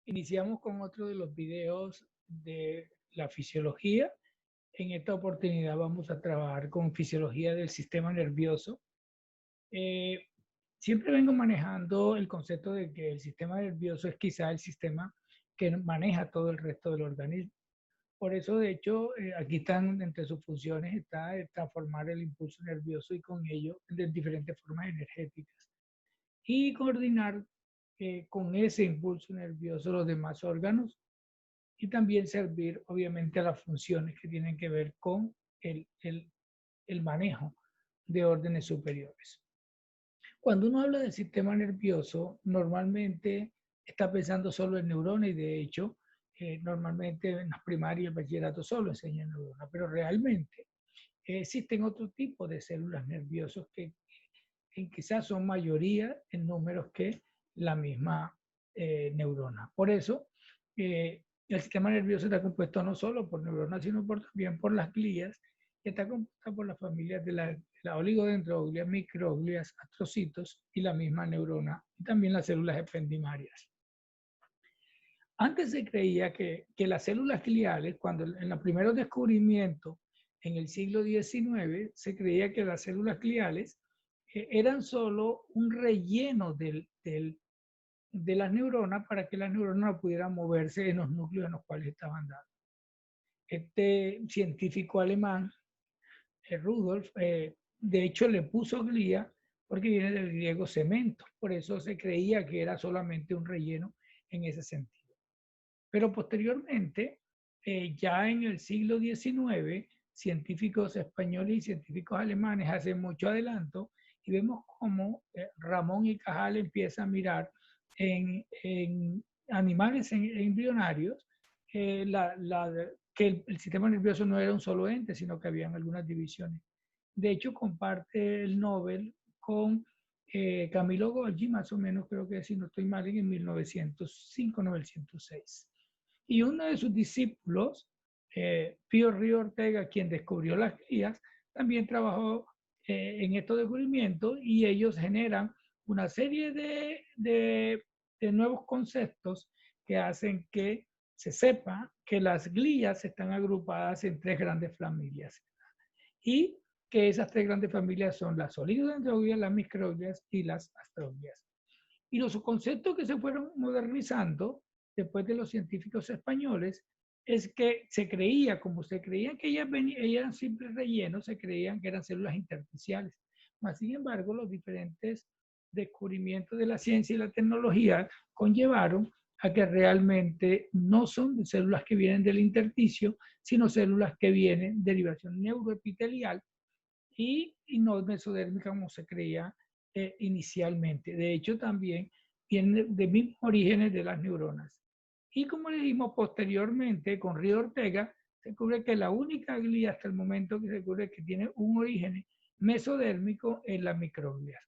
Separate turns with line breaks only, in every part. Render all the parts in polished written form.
Iniciamos con otro de los videos de la fisiología. En esta oportunidad vamos a trabajar con fisiología del sistema nervioso. Eh, Siempre vengo manejando el concepto de que el sistema nervioso es quizá el sistema que maneja todo el resto del organismo. Por eso, de hecho, aquí están entre sus funciones, está transformar el impulso nervioso y con ello de diferentes formas energéticas. Y coordinar con ese impulso nervioso los demás órganos y también servir obviamente a las funciones que tienen que ver con el, el, el manejo de órdenes superiores. Cuando uno habla del sistema nervioso, normalmente está pensando solo en neuronas y de hecho, normalmente en las primarias y el bachillerato solo enseñan neuronas, pero realmente existen otro tipo de células nerviosas que quizás son mayoría en números que la misma neurona. Por eso, el sistema nervioso está compuesto no solo por neuronas, sino también por las glías, que está compuesta por las familias de la oligodendroglias, microglias, astrocitos y la misma neurona, y también las células ependimarias. Antes se creía que las células gliales, cuando en los primeros descubrimientos en el siglo XIX, se creía que las células gliales eran solo un relleno de las neuronas para que las neuronas pudieran moverse en los núcleos en los cuales estaban dadas. Este científico alemán, Rudolf, de hecho le puso glía porque viene del griego cemento, por eso se creía que era solamente un relleno en ese sentido. Pero posteriormente, ya en el siglo XIX, científicos españoles y científicos alemanes hacen mucho adelanto y vemos cómo Ramón y Cajal empiezan a mirar en animales embrionarios que el sistema nervioso no era un solo ente, sino que habían algunas divisiones. De hecho, comparte el Nobel con Camilo Golgi, más o menos, creo que si no estoy mal, en 1905-1906. Y uno de sus discípulos, Pío Río Ortega, quien descubrió las crías, también trabajó en estos descubrimientos y ellos generan una serie de nuevos conceptos que hacen que se sepa que las glías están agrupadas en tres grandes familias y que esas tres grandes familias son las oligodendroglias, las microglias y las astroglias. Y los conceptos que se fueron modernizando después de los científicos españoles es que se creía, como se creían que ellas eran simples rellenos, se creían que eran células intersticiales. Mas, sin embargo, los diferentes descubrimientos de la ciencia y la tecnología conllevaron a que realmente no son células que vienen del intersticio, sino células que vienen de derivación neuroepitelial y no mesodérmica como se creía inicialmente. De hecho, también viene de mismos orígenes de las neuronas. Y como le dijimos posteriormente con Río Ortega, se descubre que la única glía hasta el momento que se descubre que tiene un origen mesodérmico es la microglia.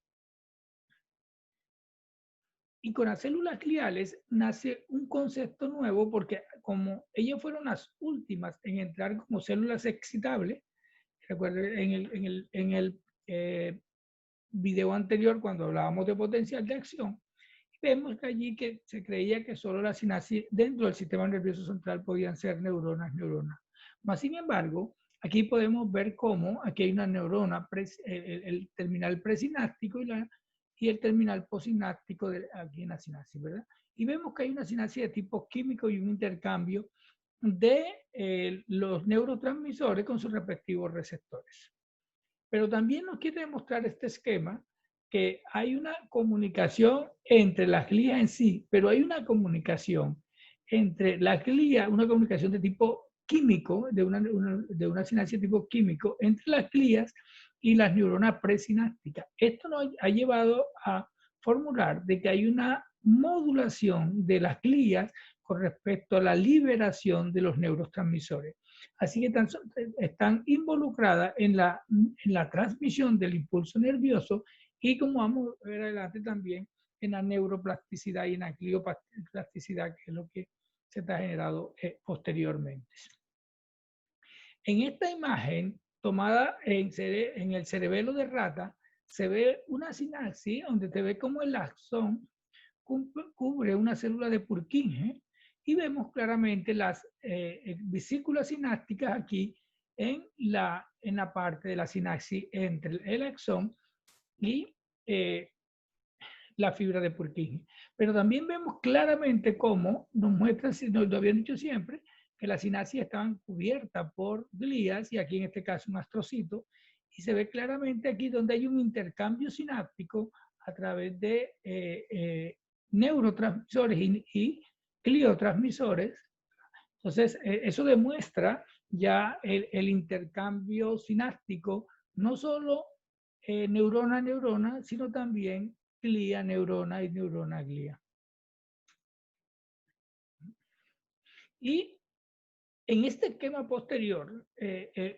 Y con las células gliales nace un concepto nuevo porque como ellas fueron las últimas en entrar como células excitables, recuerden en el video anterior cuando hablábamos de potencial de acción, vemos que allí que se creía que solo la sinapsis dentro del sistema nervioso central podían ser neuronas. Más sin embargo, aquí podemos ver cómo aquí hay una neurona, el terminal presináptico y el terminal posináptico aquí en la sinapsis, ¿verdad? Y vemos que hay una sinapsis de tipo químico y un intercambio de los neurotransmisores con sus respectivos receptores. Pero también nos quiere demostrar este esquema que hay una comunicación entre las glías en sí, pero hay una comunicación entre la glía, una comunicación de tipo químico, de una sinapsis de tipo químico, entre las glías y las neuronas presinápticas. Esto nos ha llevado a formular de que hay una modulación de las glías con respecto a la liberación de los neurotransmisores. Así que están involucradas en la transmisión del impulso nervioso y como vamos a ver adelante también en la neuroplasticidad y en la glioplasticidad, que es lo que se está generado posteriormente. En esta imagen tomada en el cerebelo de rata, se ve una sinapsis donde se ve como el axón cubre una célula de Purkinje y vemos claramente las vesículas sinápticas aquí en la parte de la sinapsis entre el axón y la fibra de Purkinje. Pero también vemos claramente cómo nos muestra, nos lo habían dicho siempre, que las sinapsis estaban cubiertas por glías, y aquí en este caso un astrocito, y se ve claramente aquí donde hay un intercambio sináptico a través de neurotransmisores y gliotransmisores. Entonces, eso demuestra ya el intercambio sináptico, no solo neurona a neurona, sino también glía, neurona y neurona glía. Y en este esquema posterior,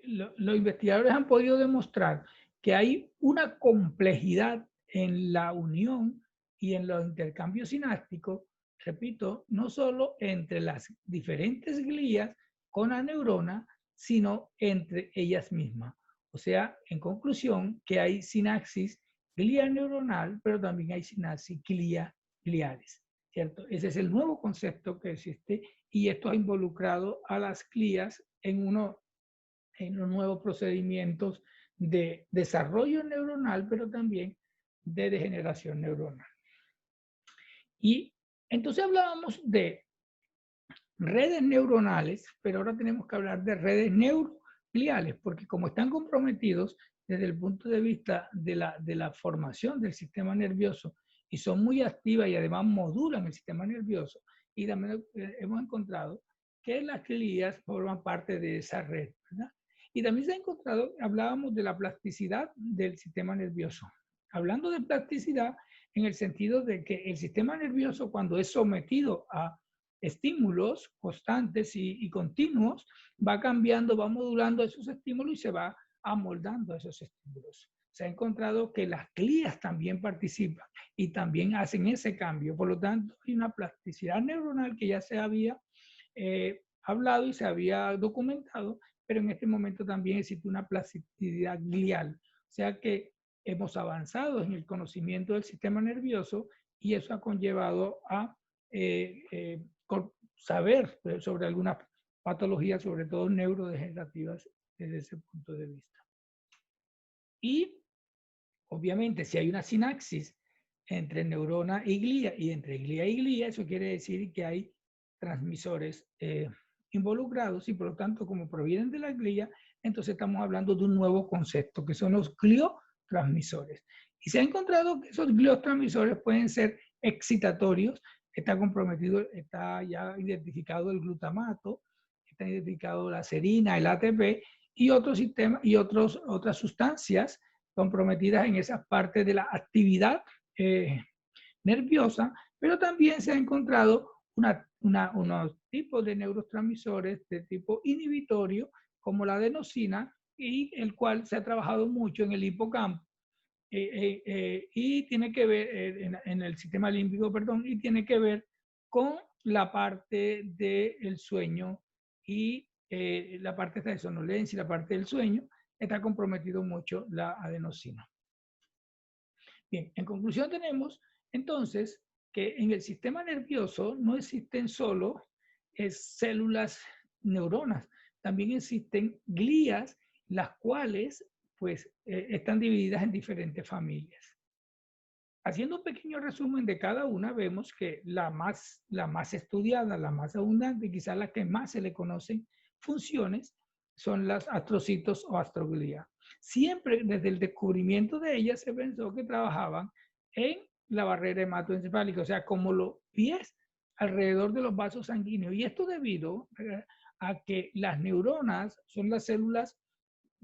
los investigadores han podido demostrar que hay una complejidad en la unión y en los intercambios sinápticos, repito, no solo entre las diferentes glías con la neurona, sino entre ellas mismas. O sea, en conclusión, que hay sinapsis glía neuronal, pero también hay sinapsis gliales, ¿cierto? Ese es el nuevo concepto que existe, y esto ha involucrado a las glías en los nuevos procedimientos de desarrollo neuronal, pero también de degeneración neuronal. Y entonces hablábamos de redes neuronales, pero ahora tenemos que hablar de redes neurogliales, porque como están comprometidos desde el punto de vista de la formación del sistema nervioso y son muy activas y además modulan el sistema nervioso, y también hemos encontrado que las glías forman parte de esa red, ¿verdad? Y también se ha encontrado, hablábamos de la plasticidad del sistema nervioso. Hablando de plasticidad en el sentido de que el sistema nervioso, cuando es sometido a estímulos constantes y continuos, va cambiando, va modulando esos estímulos y se va amoldando a esos estímulos. Se ha encontrado que las glías también participan y también hacen ese cambio. Por lo tanto, hay una plasticidad neuronal que ya se había hablado y se había documentado, pero en este momento también existe una plasticidad glial. O sea que hemos avanzado en el conocimiento del sistema nervioso, y eso ha conllevado a saber sobre algunas patologías, sobre todo neurodegenerativas, desde ese punto de vista. Y obviamente, si hay una sinapsis entre neurona y glía, y entre glía y glía, eso quiere decir que hay transmisores involucrados, y por lo tanto, como provienen de la glía, entonces estamos hablando de un nuevo concepto, que son los gliotransmisores. Y se ha encontrado que esos gliotransmisores pueden ser excitatorios. Está comprometido, está ya identificado el glutamato, está identificado la serina, el ATP, y otros sistemas y otras sustancias comprometidas en esas partes de la actividad nerviosa, pero también se ha encontrado unos tipos de neurotransmisores de tipo inhibitorio, como la adenosina, y el cual se ha trabajado mucho en el hipocampo, y tiene que ver en el sistema límbico, perdón, y tiene que ver con la parte del sueño, y la parte de somnolencia y la parte del sueño está comprometido mucho la adenosina. Bien, en conclusión tenemos entonces que en el sistema nervioso no existen solo células neuronas, también existen glías, las cuales pues están divididas en diferentes familias. Haciendo un pequeño resumen de cada una, vemos que la más estudiada, la más abundante, quizás la que más se le conocen funciones, son las astrocitos o astroglía. Siempre desde el descubrimiento de ellas se pensó que trabajaban en la barrera hematoencefálica, o sea, como los pies alrededor de los vasos sanguíneos. Y esto debido a que las neuronas son las células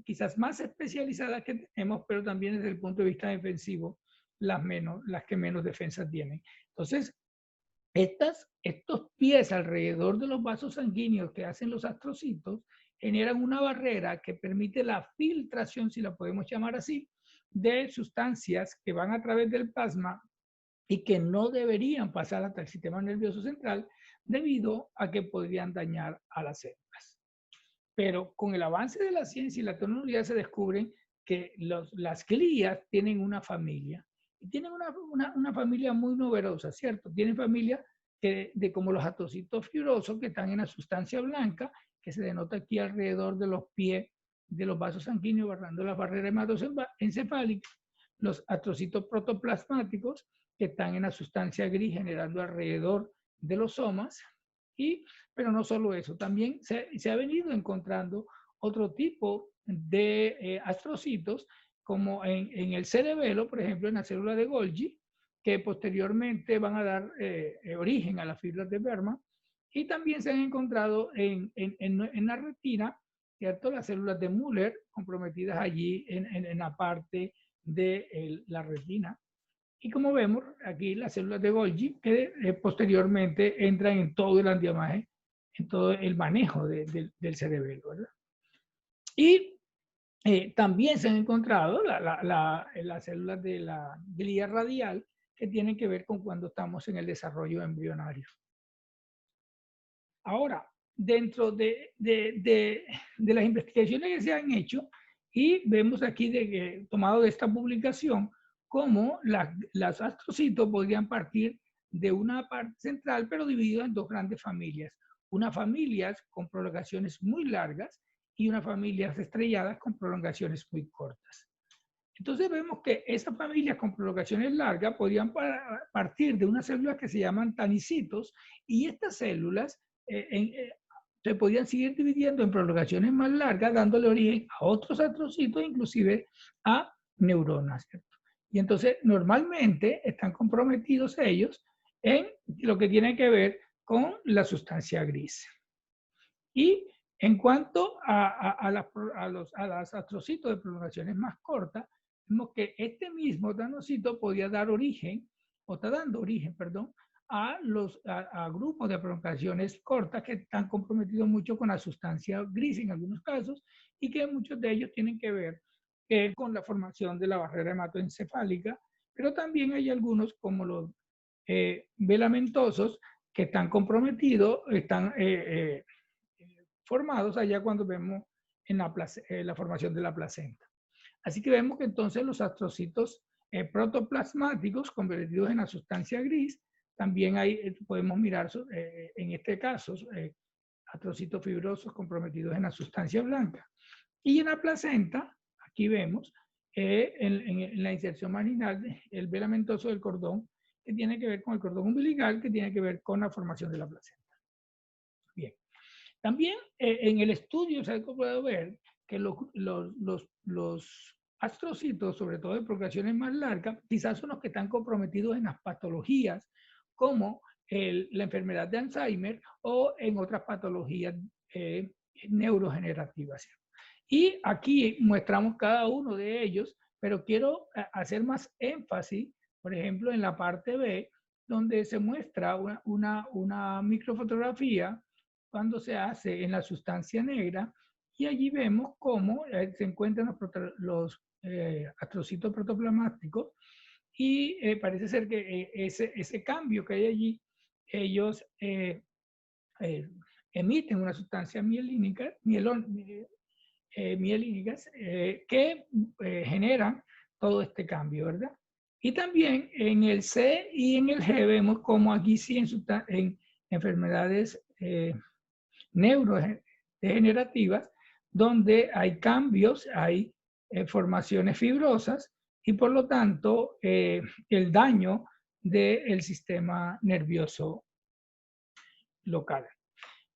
quizás más especializadas que tenemos, pero también desde el punto de vista defensivo, las que menos defensa tienen. Entonces, estos pies alrededor de los vasos sanguíneos que hacen los astrocitos generan una barrera que permite la filtración, si la podemos llamar así, de sustancias que van a través del plasma y que no deberían pasar hasta el sistema nervioso central, debido a que podrían dañar a las células. Pero con el avance de la ciencia y la tecnología se descubren que las glías tienen una familia, y tienen una familia muy numerosa, ¿cierto? Tienen familia de como los astrocitos fibrosos que están en la sustancia blanca, que se denota aquí alrededor de los pies de los vasos sanguíneos, barrando la barrera hematoencefálica, los astrocitos protoplasmáticos, que están en la sustancia gris, generando alrededor de los somas. Pero no solo eso, también se ha venido encontrando otro tipo de astrocitos, como en el cerebelo, por ejemplo, en la célula de Golgi, que posteriormente van a dar origen a las fibras de Berman, y también se han encontrado en la retina, ¿cierto? Las células de Müller comprometidas allí en la parte de la retina. Y como vemos aquí, las células de Golgi, que posteriormente entran en todo el andiamaje, en todo el manejo del cerebelo, ¿verdad? Y también se han encontrado las células de la glía radial, que tienen que ver con cuando estamos en el desarrollo embrionario. Ahora, dentro de las investigaciones que se han hecho, y vemos aquí, tomado de esta publicación, cómo las astrocitos podrían partir de una parte central, pero dividida en dos grandes familias. Unas familias con prolongaciones muy largas y unas familias estrelladas con prolongaciones muy cortas. Entonces vemos que esas familias con prolongaciones largas podrían partir de unas células que se llaman tanicitos, y estas células se podían seguir dividiendo en prolongaciones más largas, dándole origen a otros astrocitos, inclusive a neuronas, ¿cierto? Y entonces normalmente están comprometidos ellos en lo que tiene que ver con la sustancia gris. Y en cuanto a las astrocitos de prolongaciones más cortas, vemos que este mismo tanocito podía dar origen, o está dando origen, perdón, a grupos de prolongaciones cortas que están comprometidos mucho con la sustancia gris en algunos casos, y que muchos de ellos tienen que ver con la formación de la barrera hematoencefálica, pero también hay algunos como los velamentosos que están comprometidos, están formados allá cuando vemos en la formación de la placenta. Así que vemos que entonces los astrocitos protoplasmáticos convertidos en la sustancia gris, también hay, podemos mirar en este caso astrocitos fibrosos comprometidos en la sustancia blanca. Y en la placenta, aquí vemos en la inserción marginal el velamentoso del cordón, que tiene que ver con el cordón umbilical, que tiene que ver con la formación de la placenta. Bien. También en el estudio se ha podido ver que los astrocitos, sobre todo de prolongaciones más largas, quizás son los que están comprometidos en las patologías como la enfermedad de Alzheimer o en otras patologías neurogenerativas. Y aquí muestramos cada uno de ellos, pero quiero hacer más énfasis, por ejemplo, en la parte B, donde se muestra una microfotografía cuando se hace en la sustancia negra, y allí vemos cómo se encuentran los astrocitos protoplasmáticos, y parece ser que ese cambio que hay allí, ellos emiten una sustancia mielínica, mielínicas que generan todo este cambio, ¿verdad? Y también en el C y en el G vemos como aquí sí en enfermedades neurodegenerativas, donde hay cambios, hay formaciones fibrosas, y por lo tanto el daño del sistema nervioso local.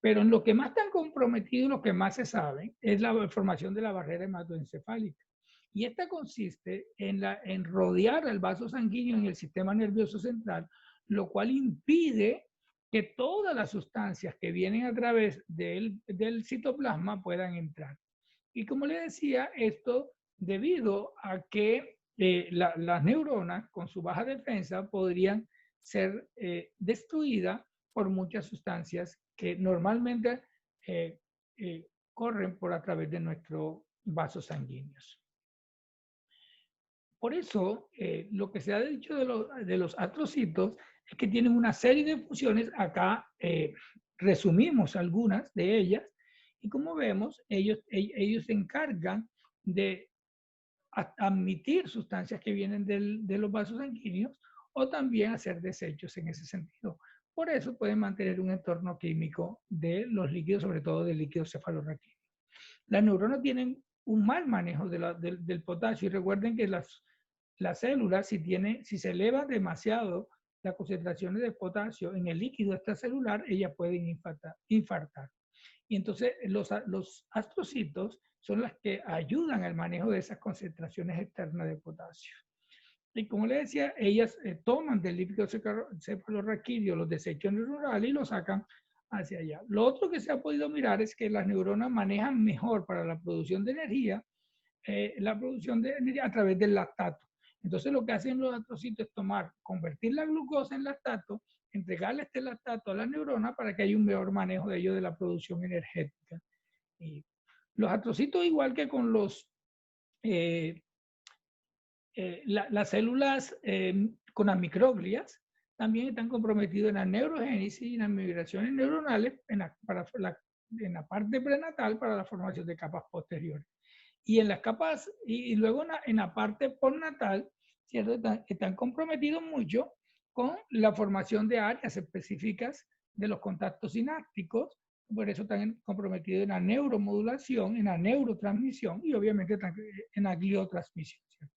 Pero en lo que más están comprometidos, lo que más se sabe, es la formación de la barrera hematoencefálica. Y esta consiste en rodear el vaso sanguíneo en el sistema nervioso central, lo cual impide que todas las sustancias que vienen a través del citoplasma puedan entrar. Y como le decía, esto debido a que las neuronas con su baja defensa podrían ser destruidas por muchas sustancias que normalmente corren por a través de nuestros vasos sanguíneos. Por eso, lo que se ha dicho de los astrocitos es que tienen una serie de funciones. Acá resumimos algunas de ellas, y como vemos, ellos se encargan de admitir sustancias que vienen de los vasos sanguíneos, o también hacer desechos en ese sentido. Por eso pueden mantener un entorno químico de los líquidos, sobre todo del líquido cefalorraquídeo. Las neuronas tienen un mal manejo del potasio y recuerden que las células, si se eleva demasiado las concentraciones de potasio en el líquido extracelular, ellas pueden infartar. Y entonces los astrocitos son las que ayudan al manejo de esas concentraciones externas de potasio. Y como les decía, ellas toman del líquido cefalorraquídeo los desechos neuronales y los sacan hacia allá. Lo otro que se ha podido mirar es que las neuronas manejan mejor para la producción de energía, a través del lactato. Entonces lo que hacen los astrocitos es convertir la glucosa en lactato, entregarle este lactato a la neurona para que haya un mejor manejo de ello de la producción energética. Y los astrocitos, igual que con las células con las microglias, también están comprometidos en la neurogénesis y en las migraciones neuronales en la parte prenatal para la formación de capas posteriores. Y en las capas, y luego en la parte postnatal, ¿cierto? Están comprometidos mucho con la formación de áreas específicas de los contactos sinápticos, por eso están comprometidos en la neuromodulación, en la neurotransmisión y obviamente en la gliotransmisión, ¿cierto?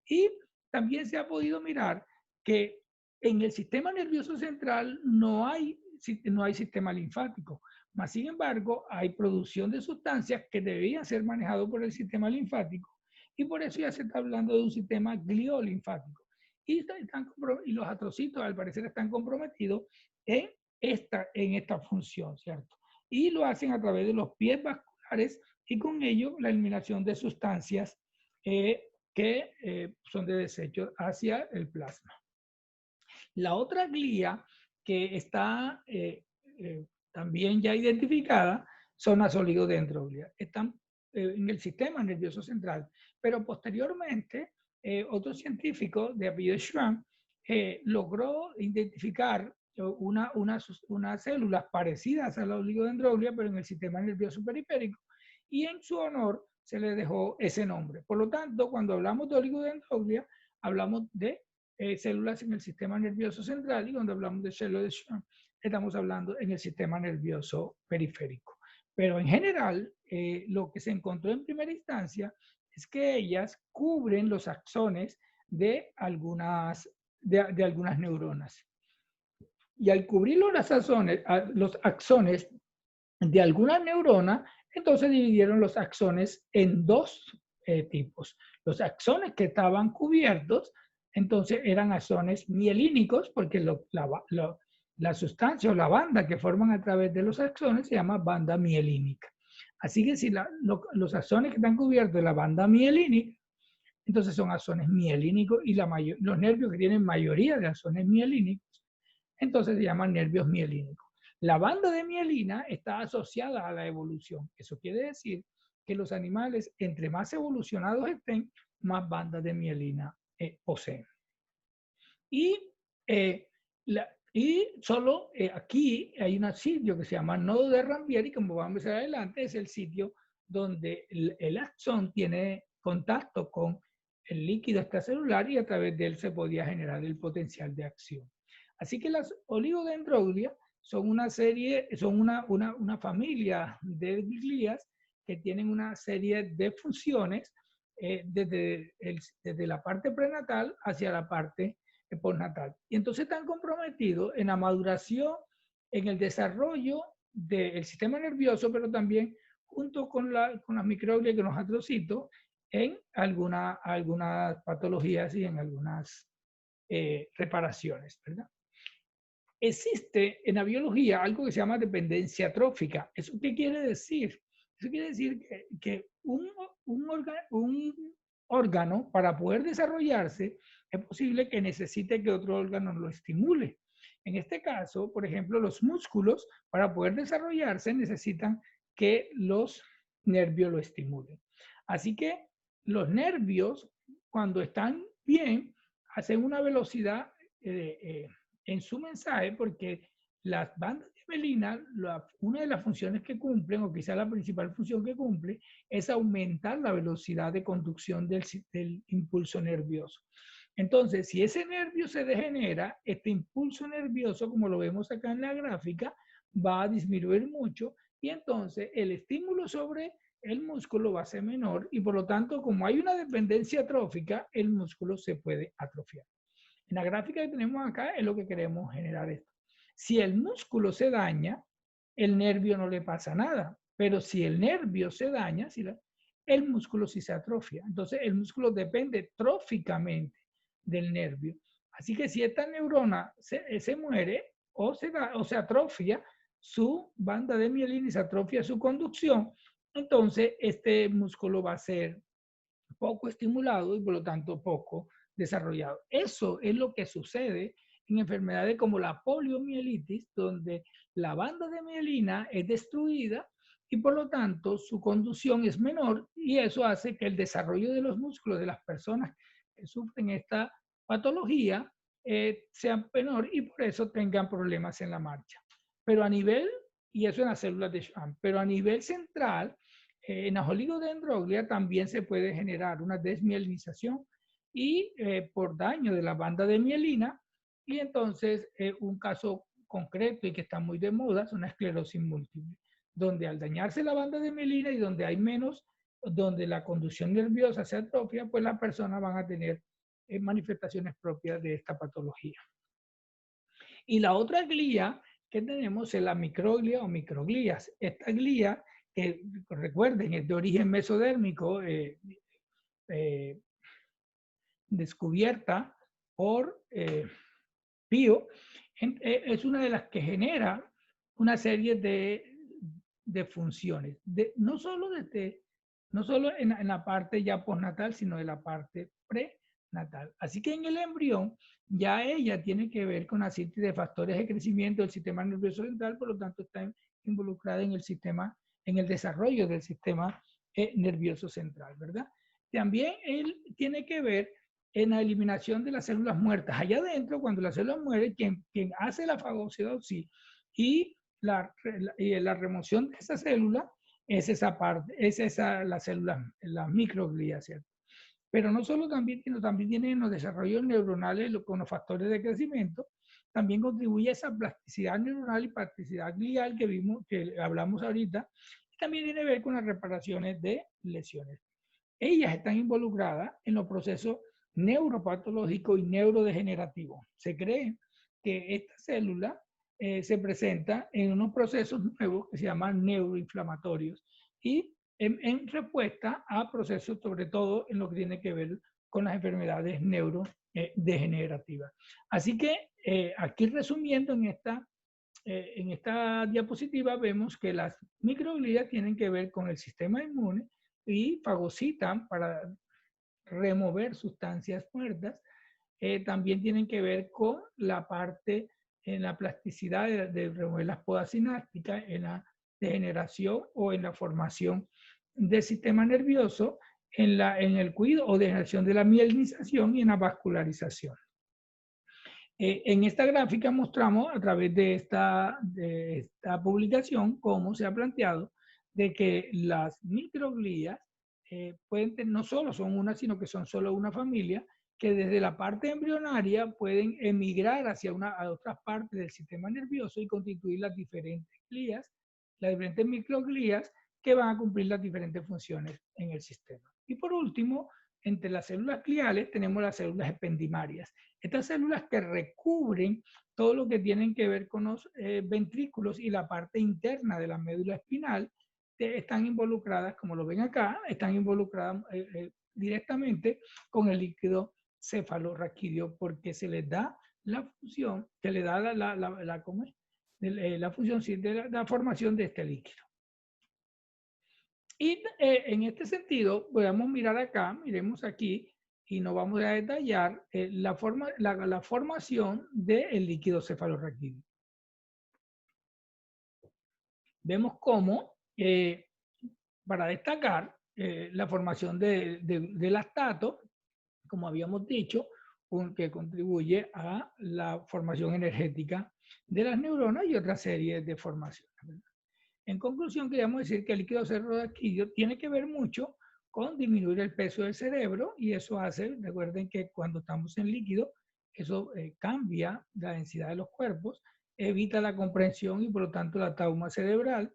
Y también se ha podido mirar que en el sistema nervioso central no hay sistema linfático. Mas, sin embargo, hay producción de sustancias que debían ser manejadas por el sistema linfático y por eso ya se está hablando de un sistema gliolinfático. Y los astrocitos, al parecer, están comprometidos en esta función, ¿cierto? Y lo hacen a través de los pies vasculares y con ello la eliminación de sustancias que son de desecho hacia el plasma. La otra glía que está también ya identificada son las oligodendroglias. Están en el sistema nervioso central, pero posteriormente otro científico de apellido Schwann logró identificar unas células parecidas a la oligodendroglia, pero en el sistema nervioso periférico, y en su honor se le dejó ese nombre. Por lo tanto, cuando hablamos de oligodendroglia, hablamos de células en el sistema nervioso central, y cuando hablamos de células de Schwann, estamos hablando en el sistema nervioso periférico. Pero en general, lo que se encontró en primera instancia es que ellas cubren los axones de algunas neuronas. Y al cubrir los axones de algunas neuronas, entonces dividieron los axones en dos tipos. Los axones que estaban cubiertos, entonces eran axones mielínicos, porque la sustancia o la banda que forman a través de los axones se llama banda mielínica. Así que si los axones que están cubiertos de la banda mielínica, entonces son axones mielínicos, y los nervios que tienen mayoría de axones mielínicos, entonces se llaman nervios mielínicos. La banda de mielina está asociada a la evolución. Eso quiere decir que los animales, entre más evolucionados estén, más bandas de mielina poseen. Y solo aquí hay un sitio que se llama nodo de Ranvier, y como vamos a ver adelante, es el sitio donde el axón tiene contacto con el líquido extracelular y a través de él se podía generar el potencial de acción. Así que las oligodendroglias son una familia de glías que tienen una serie de funciones desde la parte prenatal hacia la parte postnatal. Y entonces están comprometidos en la maduración, en el desarrollo del sistema nervioso, pero también junto con las microglias y con los astrocitos en algunas patologías y en algunas reparaciones, ¿verdad? Existe en la biología algo que se llama dependencia trófica. ¿Eso qué quiere decir? Eso quiere decir que un órgano, para poder desarrollarse, es posible que necesite que otro órgano lo estimule. En este caso, por ejemplo, los músculos, para poder desarrollarse, necesitan que los nervios lo estimulen. Así que los nervios, cuando están bien, hacen una velocidad en su mensaje, porque las bandas de mielina, una de las funciones que cumplen, o quizá la principal función que cumple, es aumentar la velocidad de conducción del impulso nervioso. Entonces, si ese nervio se degenera, este impulso nervioso, como lo vemos acá en la gráfica, va a disminuir mucho y entonces el estímulo sobre el músculo va a ser menor y por lo tanto, como hay una dependencia atrófica, el músculo se puede atrofiar. En la gráfica que tenemos acá es lo que queremos generar esto. Si el músculo se daña, el nervio no le pasa nada, pero si el nervio se daña, el músculo sí se atrofia. Entonces el músculo depende tróficamente del nervio. Así que si esta neurona se muere o se atrofia su banda de mielina y se atrofia su conducción, entonces este músculo va a ser poco estimulado y por lo tanto poco desarrollado. Eso es lo que sucede en enfermedades como la poliomielitis, donde la banda de mielina es destruida y por lo tanto su conducción es menor y eso hace que el desarrollo de los músculos de las personas que sufren esta patología sea menor y por eso tengan problemas en la marcha. Pero a nivel, y eso en las células de Schwann, pero a nivel central, en las oligodendroglia también se puede generar una desmielinización y por daño de la banda de mielina y entonces un caso concreto y que está muy de moda es una esclerosis múltiple, donde al dañarse la banda de mielina y donde hay menos, donde la conducción nerviosa se atrofia, pues las personas van a tener manifestaciones propias de esta patología. Y la otra glía que tenemos es la microglia o microglías. Esta glía, que recuerden, es de origen mesodérmico, descubierta por Pío, es una de las que genera una serie de funciones, no solo en la parte ya postnatal, sino de la parte prenatal. Así que en el embrión ya ella tiene que ver con la síntesis de factores de crecimiento del sistema nervioso central, por lo tanto está involucrada en el sistema, en el desarrollo del sistema nervioso central, ¿verdad? También él tiene que ver en la eliminación de las células muertas. Allá adentro, cuando la célula muere, quien hace la fagocitosis y la remoción de esa célula es esa parte, la célula, la microglia, ¿cierto? Pero no solo también tienen los desarrollos neuronales con los factores de crecimiento, también contribuye a esa plasticidad neuronal y plasticidad glial que vimos, que hablamos ahorita, y también tiene que ver con las reparaciones de lesiones. Ellas están involucradas en los procesos neuropatológicos y neurodegenerativos. Se cree que esta célula se presenta en unos procesos nuevos que se llaman neuroinflamatorios y en respuesta a procesos, sobre todo en lo que tiene que ver con las enfermedades neurodegenerativas. Así que aquí resumiendo en esta diapositiva vemos que las microglías tienen que ver con el sistema inmune y fagocitan para remover sustancias muertas. También tienen que ver con la parte en la plasticidad de remover las podas sinápticas, en la degeneración o en la formación del sistema nervioso, en el cuidado o degeneración de la mielinización y en la vascularización. En esta gráfica mostramos a través de esta publicación cómo se ha planteado de que las microglías no solo son una, sino que son solo una familia, que desde la parte embrionaria pueden emigrar a otras partes del sistema nervioso y constituir las diferentes glías, las diferentes microglías que van a cumplir las diferentes funciones en el sistema. Y por último, entre las células gliales tenemos las células ependimarias. Estas células que recubren todo lo que tienen que ver con los ventrículos y la parte interna de la médula espinal, están involucradas, como lo ven acá, están involucradas directamente con el líquido cefalorraquídeo porque se les da la función, se le da la función de la formación de este líquido. Y en este sentido, podemos mirar acá, miremos aquí, y nos vamos a detallar la formación del líquido cefalorraquídeo. Vemos cómo, para destacar la formación de lactato, como habíamos dicho, que contribuye a la formación energética de las neuronas y otra serie de formaciones, ¿verdad? En conclusión, queríamos decir que el líquido cefalorraquídeo tiene que ver mucho con disminuir el peso del cerebro, y eso hace, recuerden que cuando estamos en líquido, eso cambia la densidad de los cuerpos, evita la comprensión y por lo tanto la trauma cerebral.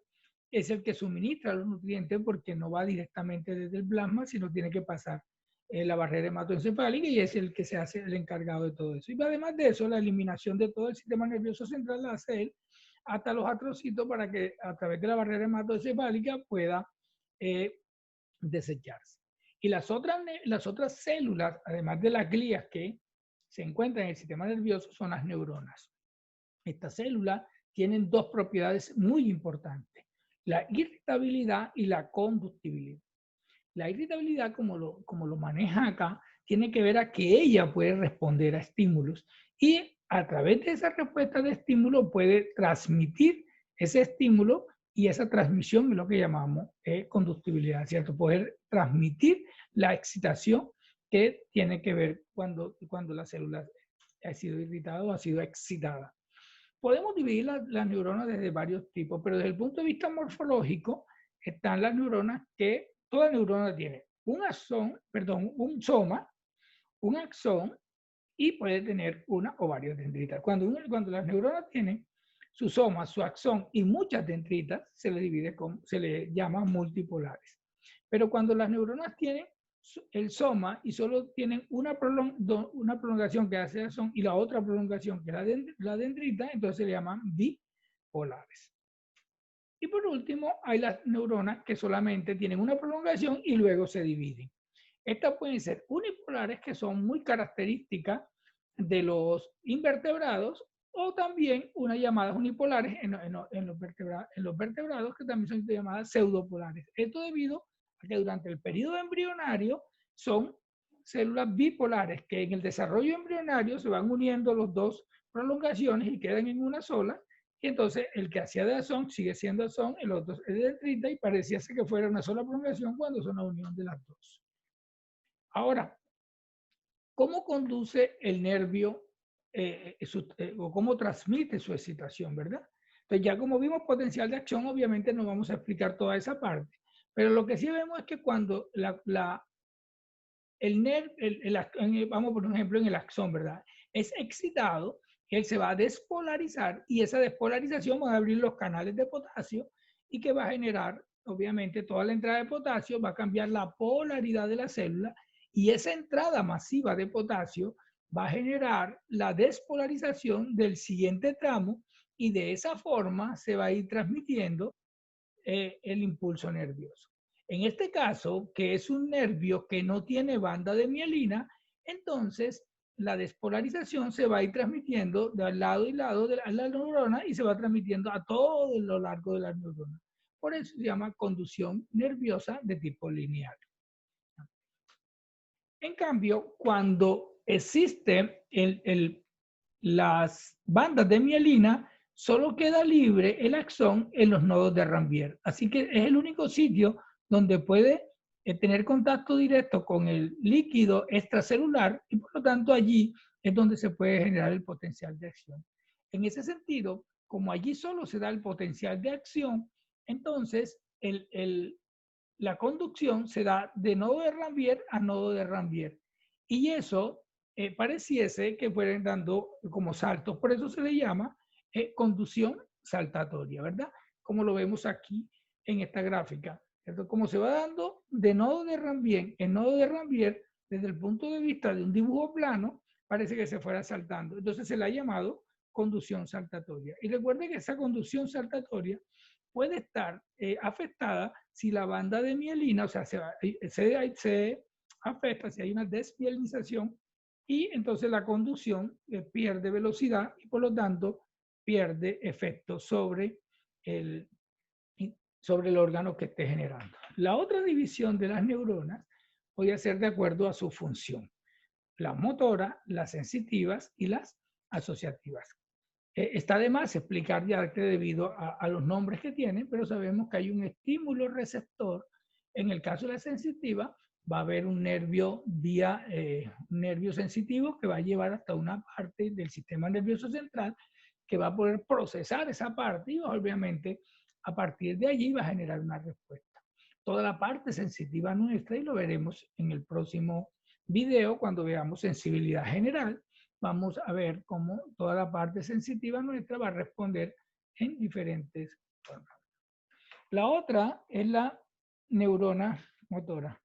Es el que suministra los nutrientes porque no va directamente desde el plasma, sino tiene que pasar la barrera hematoencefálica y es el que se hace el encargado de todo eso. Y además de eso, la eliminación de todo el sistema nervioso central la hace él hasta los astrocitos para que a través de la barrera hematoencefálica pueda desecharse. Y las otras células, además de las glías que se encuentran en el sistema nervioso, son las neuronas. Estas células tienen dos propiedades muy importantes: la irritabilidad y la conductibilidad. La irritabilidad, como lo maneja acá, tiene que ver a que ella puede responder a estímulos y a través de esa respuesta de estímulo puede transmitir ese estímulo, y esa transmisión es lo que llamamos conductibilidad, ¿cierto? Poder transmitir la excitación que tiene que ver cuando la célula ha sido irritada o ha sido excitada. Podemos dividir las neuronas desde varios tipos, pero desde el punto de vista morfológico están las neuronas que toda neurona tiene un soma, un axón y puede tener una o varias dendritas. Cuando las neuronas tienen su soma, su axón y muchas dendritas, se le llama multipolares. Pero cuando las neuronas tienen el soma y solo tienen una prolongación que hace el axón y la otra prolongación que es la dendrita, entonces se le llaman bipolares. Y por último, hay las neuronas que solamente tienen una prolongación y luego se dividen. Estas pueden ser unipolares, que son muy características de los invertebrados, o también unas llamadas unipolares en los vertebrados, que también son llamadas pseudopolares. Esto debido a que durante el periodo embrionario son células bipolares, que en el desarrollo embrionario se van uniendo las dos prolongaciones y quedan en una sola. Y entonces el que hacía de axón sigue siendo axón, el otro es de dendrita, y parecía que fuera una sola prolongación cuando son la unión de las dos. Ahora, ¿cómo conduce el nervio o cómo transmite su excitación, verdad? Entonces ya como vimos potencial de acción, obviamente no vamos a explicar toda esa parte, pero lo que sí vemos es que cuando el nervio, vamos por ejemplo en el axón, ¿verdad? Es excitado, él se va a despolarizar y esa despolarización va a abrir los canales de potasio y que va a generar, obviamente, toda la entrada de potasio, va a cambiar la polaridad de la célula y esa entrada masiva de potasio va a generar la despolarización del siguiente tramo y de esa forma se va a ir transmitiendo el impulso nervioso. En este caso, que es un nervio que no tiene banda de mielina, entonces la despolarización se va a ir transmitiendo de lado y lado de la neurona y se va transmitiendo a todo lo largo de la neurona. Por eso se llama conducción nerviosa de tipo lineal. En cambio, cuando existen las bandas de mielina, solo queda libre el axón en los nodos de Ranvier. Así que es el único sitio donde puede tener contacto directo con el líquido extracelular y por lo tanto allí es donde se puede generar el potencial de acción. En ese sentido, como allí solo se da el potencial de acción, entonces la conducción se da de nodo de Ranvier a nodo de Ranvier. Y eso pareciese que fueran dando como saltos. Por eso se le llama conducción saltatoria, ¿verdad? Como lo vemos aquí en esta gráfica. ¿Cierto? Como se va dando de nodo de Ranvier en nodo de Ranvier, desde el punto de vista de un dibujo plano, parece que se fuera saltando. Entonces se le ha llamado conducción saltatoria. Y recuerden que esa conducción saltatoria puede estar afectada si la banda de mielina, o sea, se afecta si hay una desmielinización y entonces la conducción pierde velocidad y por lo tanto pierde efecto sobre el órgano que esté generando. La otra división de las neuronas puede ser de acuerdo a su función: las motoras, las sensitivas y las asociativas. Está de más explicar ya que debido a los nombres que tienen, pero sabemos que hay un estímulo receptor. En el caso de la sensitiva, va a haber un nervio nervio sensitivo que va a llevar hasta una parte del sistema nervioso central que va a poder procesar esa parte y obviamente a partir de allí va a generar una respuesta. toda la parte sensitiva nuestra, y lo veremos en el próximo video cuando veamos sensibilidad general. Vamos a ver cómo toda la parte sensitiva nuestra va a responder en diferentes formas. La otra es la neurona motora.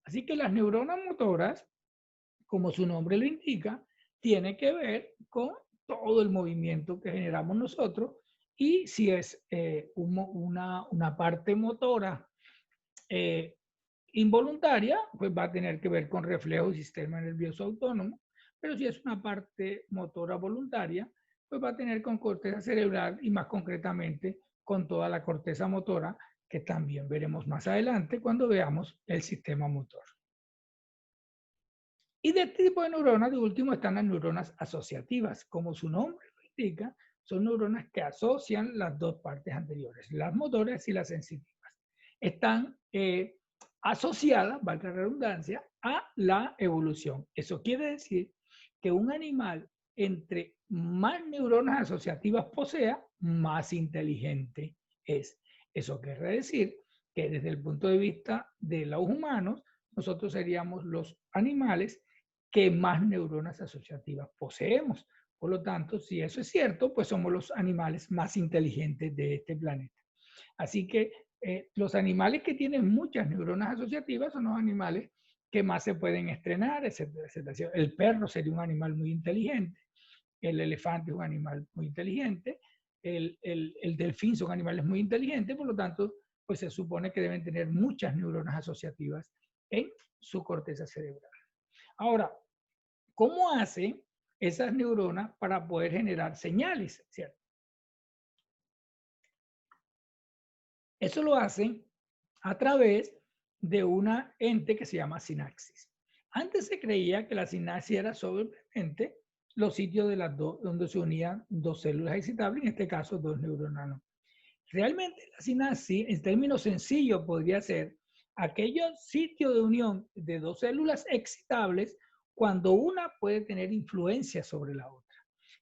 Así que las neuronas motoras, como su nombre lo indica, tiene que ver con todo el movimiento que generamos nosotros, y si es una parte motora involuntaria, pues va a tener que ver con reflejo y sistema nervioso autónomo, pero si es una parte motora voluntaria, pues va a tener con corteza cerebral y más concretamente con toda la corteza motora, que también veremos más adelante cuando veamos el sistema motor. Y de este tipo de neuronas, de último, están las neuronas asociativas. Como su nombre lo indica, son neuronas que asocian las dos partes anteriores, las motoras y las sensitivas. Están asociadas, valga la redundancia, a la evolución. Eso quiere decir que un animal, entre más neuronas asociativas posea, más inteligente es. Eso quiere decir que desde el punto de vista de los humanos, nosotros seríamos los animales que más neuronas asociativas poseemos. Por lo tanto, si eso es cierto, pues somos los animales más inteligentes de este planeta. Así que los animales que tienen muchas neuronas asociativas son los animales que más se pueden estrenar, etcétera, etcétera. El perro sería un animal muy inteligente, el elefante es un animal muy inteligente, el delfín son animales muy inteligentes, por lo tanto, pues se supone que deben tener muchas neuronas asociativas en su corteza cerebral. Ahora, ¿cómo hace esas neuronas para poder generar señales? ¿Cierto? Eso lo hacen a través de una ente que se llama sinapsis. Antes se creía que la sinapsis era solamente los sitios de las dos, donde se unían dos células excitables, en este caso dos neuronas. Realmente la sinapsis, en términos sencillos, podría ser aquellos sitios de unión de dos células excitables cuando una puede tener influencia sobre la otra.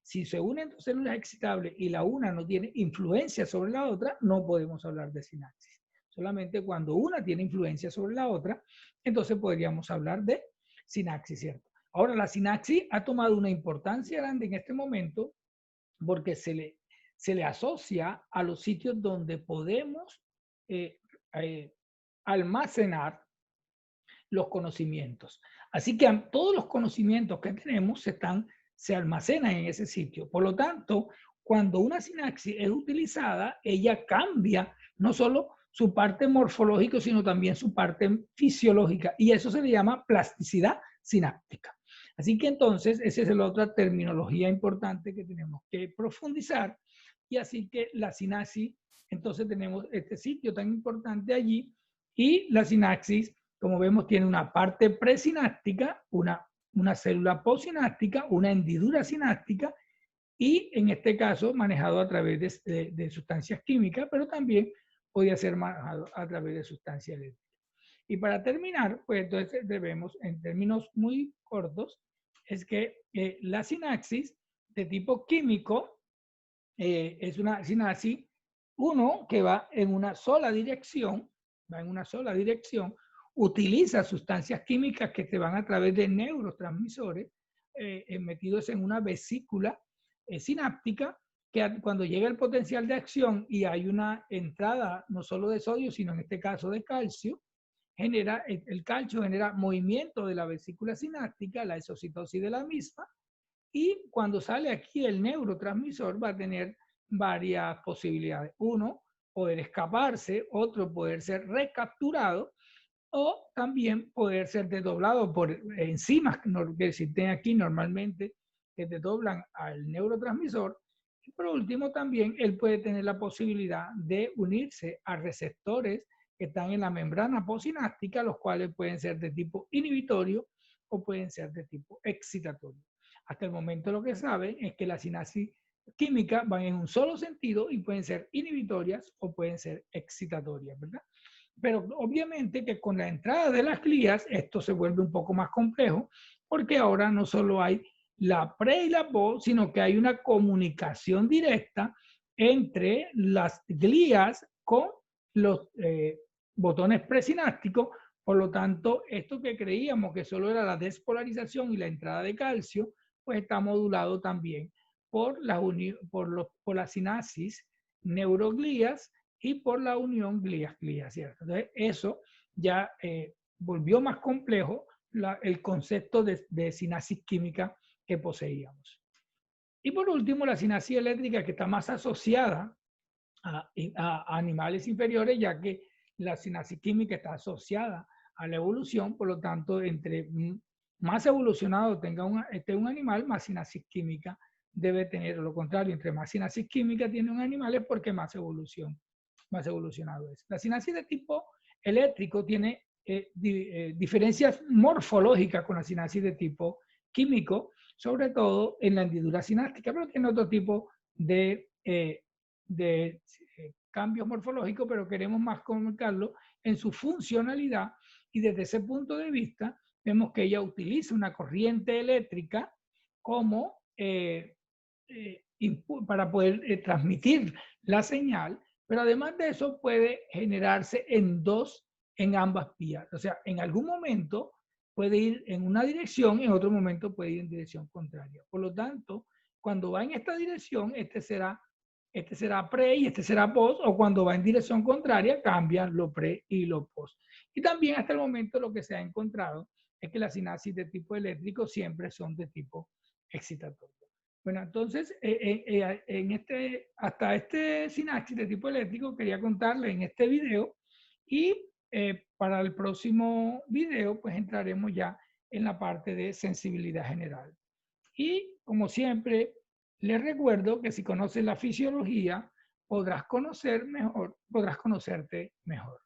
Si se unen dos células excitables y la una no tiene influencia sobre la otra, no podemos hablar de sinapsis. Solamente cuando una tiene influencia sobre la otra, entonces podríamos hablar de sinapsis, ¿cierto? Ahora, la sinapsis ha tomado una importancia grande en este momento porque se le asocia a los sitios donde podemos almacenar los conocimientos. Así que todos los conocimientos que tenemos se almacenan en ese sitio. Por lo tanto, cuando una sinapsis es utilizada, ella cambia no solo su parte morfológica, sino también su parte fisiológica. Y eso se le llama plasticidad sináptica. Así que entonces, esa es la otra terminología importante que tenemos que profundizar. Y así que la sinapsis, entonces tenemos este sitio tan importante allí, y la sinapsis, como vemos, tiene una parte presináptica, una célula postsináptica, una hendidura sináptica, y en este caso manejado a través de sustancias químicas, pero también podía ser manejado a través de sustancias eléctricas. Y para terminar, pues entonces debemos, en términos muy cortos, es que la sinapsis de tipo químico es una sinapsis, uno, que va en una sola dirección, utiliza sustancias químicas que se van a través de neurotransmisores metidos en una vesícula sináptica, que cuando llega el potencial de acción y hay una entrada no solo de sodio, sino en este caso de calcio, el calcio genera movimiento de la vesícula sináptica, la exocitosis de la misma, y cuando sale aquí el neurotransmisor va a tener varias posibilidades. Uno, poder escaparse; otro, poder ser recapturado; o también poder ser desdoblado por enzimas que existen aquí normalmente, que desdoblan al neurotransmisor. Y por último, también él puede tener la posibilidad de unirse a receptores que están en la membrana postsináptica, los cuales pueden ser de tipo inhibitorio o pueden ser de tipo excitatorio. Hasta el momento lo que saben es que las sinapsis químicas van en un solo sentido y pueden ser inhibitorias o pueden ser excitatorias, ¿verdad? Pero obviamente que con la entrada de las glías esto se vuelve un poco más complejo, porque ahora no solo hay la pre y la post, sino que hay una comunicación directa entre las glías con botones presinápticos. Por lo tanto, esto que creíamos que solo era la despolarización y la entrada de calcio, pues está modulado también por la sinapsis neuroglías y por la unión glías-glías, ¿cierto? Entonces, eso ya volvió más complejo el concepto de sinapsis química que poseíamos. Y por último, la sinapsis eléctrica, que está más asociada a animales inferiores, ya que la sinapsis química está asociada a la evolución. Por lo tanto, entre más evolucionado esté un animal, más sinapsis química debe tener. Lo contrario, entre más sinapsis química tiene un animal es porque más evolucionado es. La sinapsis de tipo eléctrico tiene diferencias morfológicas con la sinapsis de tipo químico, sobre todo en la hendidura sináptica, pero tiene otro tipo de cambios morfológicos, pero queremos más comunicarlo en su funcionalidad, y desde ese punto de vista vemos que ella utiliza una corriente eléctrica como para poder transmitir la señal, pero además de eso puede generarse en ambas vías. O sea, en algún momento puede ir en una dirección, en otro momento puede ir en dirección contraria. Por lo tanto, cuando va en esta dirección, este será pre y este será post, o cuando va en dirección contraria, cambian lo pre y lo post. Y también hasta el momento lo que se ha encontrado es que las sinapsis de tipo eléctrico siempre son de tipo excitatorio. Bueno, entonces, hasta este sinapsis de tipo eléctrico quería contarle en este video, y para el próximo video pues entraremos ya en la parte de sensibilidad general. Y como siempre, les recuerdo que si conoces la fisiología, podrás conocerte mejor.